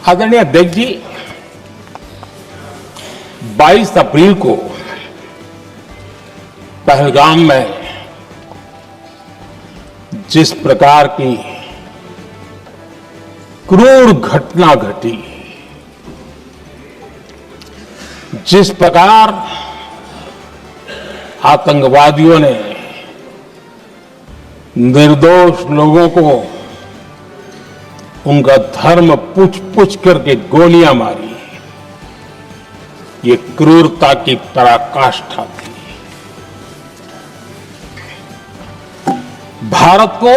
आदरणीय अध्यक्ष जी, 22 अप्रैल को पहलगाम में जिस प्रकार की क्रूर घटना घटी, जिस प्रकार आतंकवादियों ने निर्दोष लोगों को उनका धर्म पूछ पूछ करके गोलियां मारी, ये क्रूरता की पराकाष्ठा थी। भारत को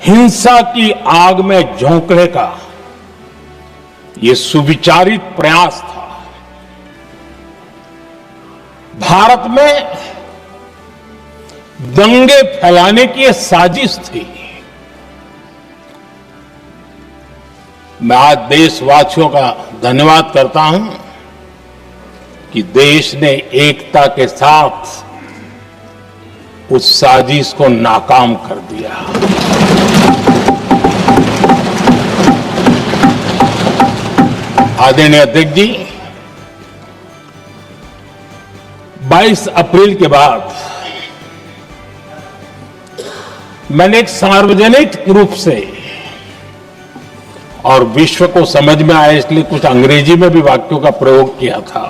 हिंसा की आग में झोंकने का ये सुविचारित प्रयास था। भारत में दंगे फैलाने की ये साजिश थी। मैं आज देशवासियों का धन्यवाद करता हूं कि देश ने एकता के साथ उस साजिश को नाकाम कर दिया। आदरणीय अध्यक्ष जी, 22 अप्रैल के बाद मैंने एक सार्वजनिक रूप से और विश्व को समझ में आए इसलिए कुछ अंग्रेजी में भी वाक्यों का प्रयोग किया था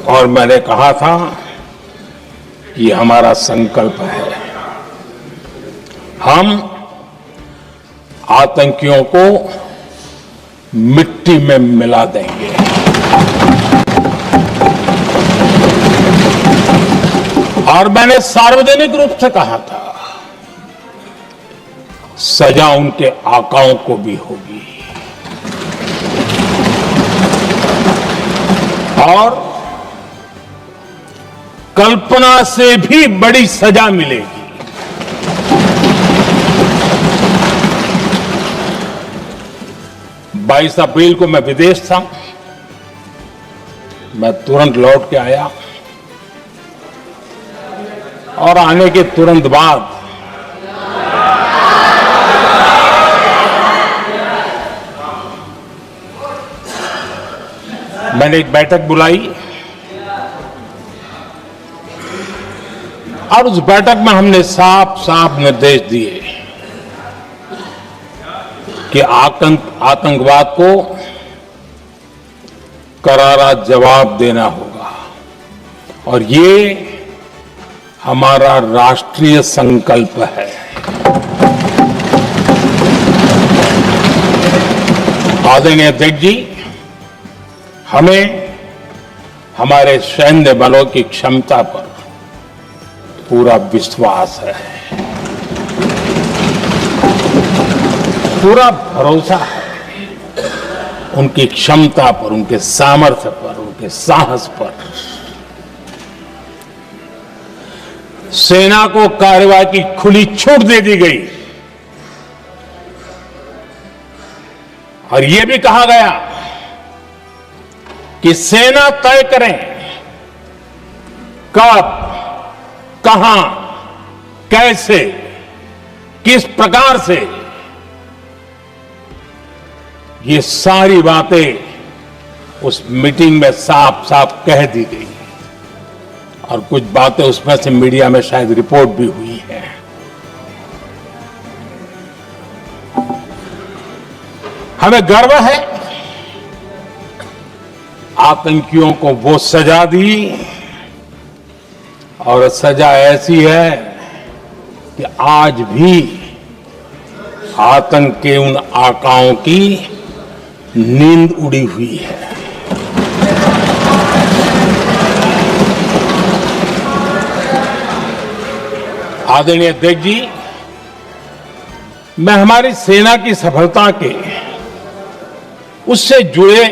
और मैंने कहा था कि हमारा संकल्प है, हम आतंकियों को मिट्टी में मिला देंगे। और मैंने सार्वजनिक रूप से कहा था, सजा उनके आकाओं को भी होगी और कल्पना से भी बड़ी सजा मिलेगी। बाईस अप्रैल को मैं विदेश था, मैं तुरंत लौट के आया और आने के तुरंत बाद मैंने एक बैठक बुलाई और उस बैठक में हमने साफ साफ निर्देश दिए कि आतंकवाद को करारा जवाब देना होगा और ये हमारा राष्ट्रीय संकल्प है। आदरणीय अध्यक्ष जी, हमें हमारे सैन्य बलों की क्षमता पर पूरा विश्वास है, पूरा भरोसा है उनकी क्षमता पर, उनके सामर्थ्य पर, उनके साहस पर। सेना को कार्रवाई की खुली छूट दे दी गई और यह भी कहा गया कि सेना तय करें कब, कहां, कैसे, किस प्रकार से। ये सारी बातें उस मीटिंग में साफ साफ कह दी गई और कुछ बातें उसमें से मीडिया में शायद रिपोर्ट भी हुई है। हमें गर्व है आतंकियों को वो सजा दी और सजा ऐसी है कि आज भी आतंक के उन आकाओं की नींद उड़ी हुई है। आदरणीय अध्यक्ष जी, मैं हमारी सेना की सफलता के उससे जुड़े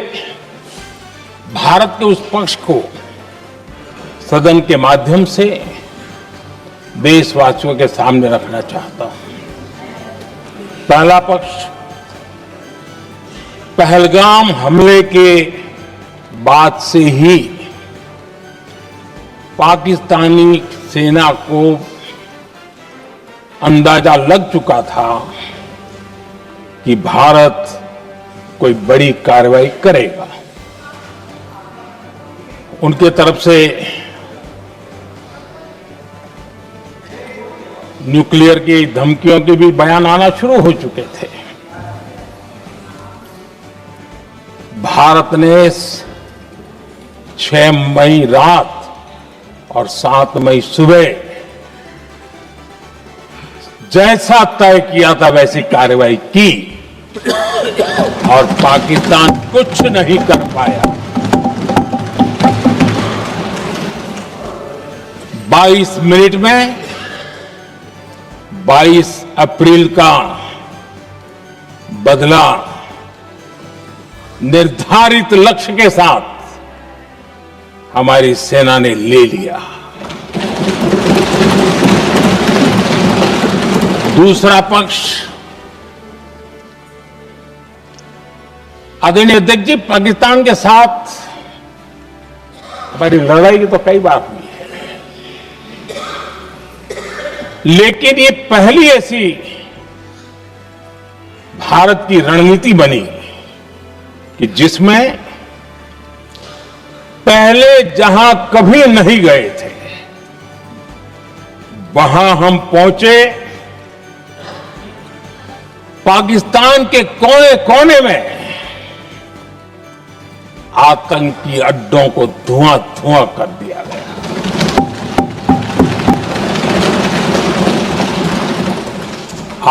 भारत के उस पक्ष को सदन के माध्यम से देशवासियों के सामने रखना चाहता हूं। पहला पक्ष, पहलगाम हमले के बाद से ही पाकिस्तानी सेना को अंदाजा लग चुका था कि भारत कोई बड़ी कार्रवाई करेगा। उनके तरफ से न्यूक्लियर की धमकियों के भी बयान आना शुरू हो चुके थे। भारत ने 6 मई रात और 7 मई सुबह जैसा तय किया था वैसी कार्रवाई की और पाकिस्तान कुछ नहीं कर पाया। 22 मिनट में 22 अप्रैल का बदला निर्धारित लक्ष्य के साथ हमारी सेना ने ले लिया। दूसरा पक्ष, आदरणीय अध्यक्ष जी, पाकिस्तान के साथ हमारी लड़ाई की तो कई बार हुई है, लेकिन ये पहली ऐसी भारत की रणनीति बनी कि जिसमें पहले जहां कभी नहीं गए थे वहां हम पहुंचे। पाकिस्तान के कोने कोने में आतंकी अड्डों को धुआं धुआं कर दिया गया।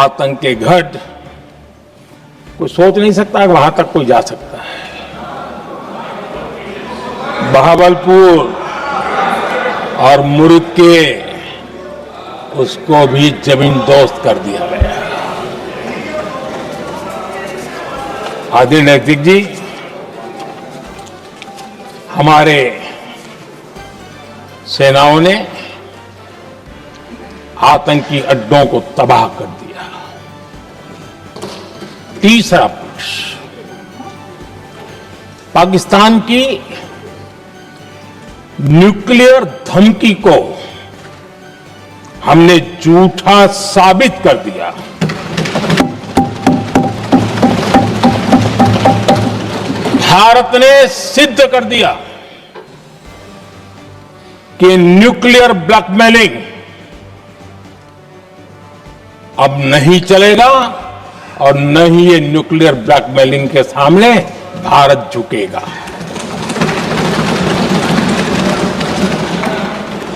आतंक के गढ़ कोई सोच नहीं सकता कि वहां तक कोई जा सकता है। बहावलपुर और मुर्गे उसको भी जमीन दोस्त कर दिया गया। आदरणीय अध्यक्ष जी, हमारे सेनाओं ने आतंकी अड्डों को तबाह कर दिया। तीसरा पक्ष, पाकिस्तान की न्यूक्लियर धमकी को हमने झूठा साबित कर दिया। भारत ने सिद्ध कर दिया कि न्यूक्लियर ब्लैकमेलिंग अब नहीं चलेगा और न ही ये न्यूक्लियर ब्लैकमेलिंग के सामने भारत झुकेगा।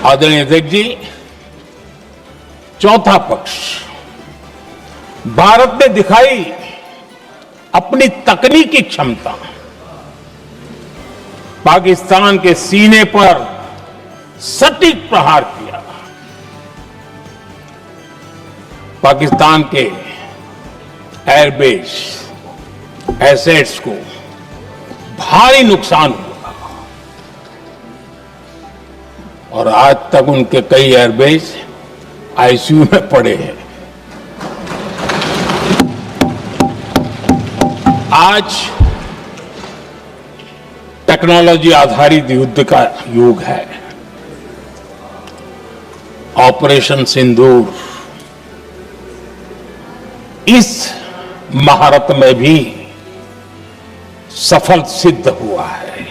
आदरणीय अध्यक्ष जी, चौथा पक्ष, भारत ने दिखाई अपनी तकनीकी क्षमता। पाकिस्तान के सीने पर सटीक प्रहार किया। पाकिस्तान के एयरबेस एसेट्स को भारी नुकसान हुआ और आज तक उनके कई एयरबेस आईसीयू में पड़े हैं। आज टेक्नोलॉजी आधारित युद्ध का युग है। ऑपरेशन सिंदूर इस महारत में भी सफल सिद्ध हुआ है।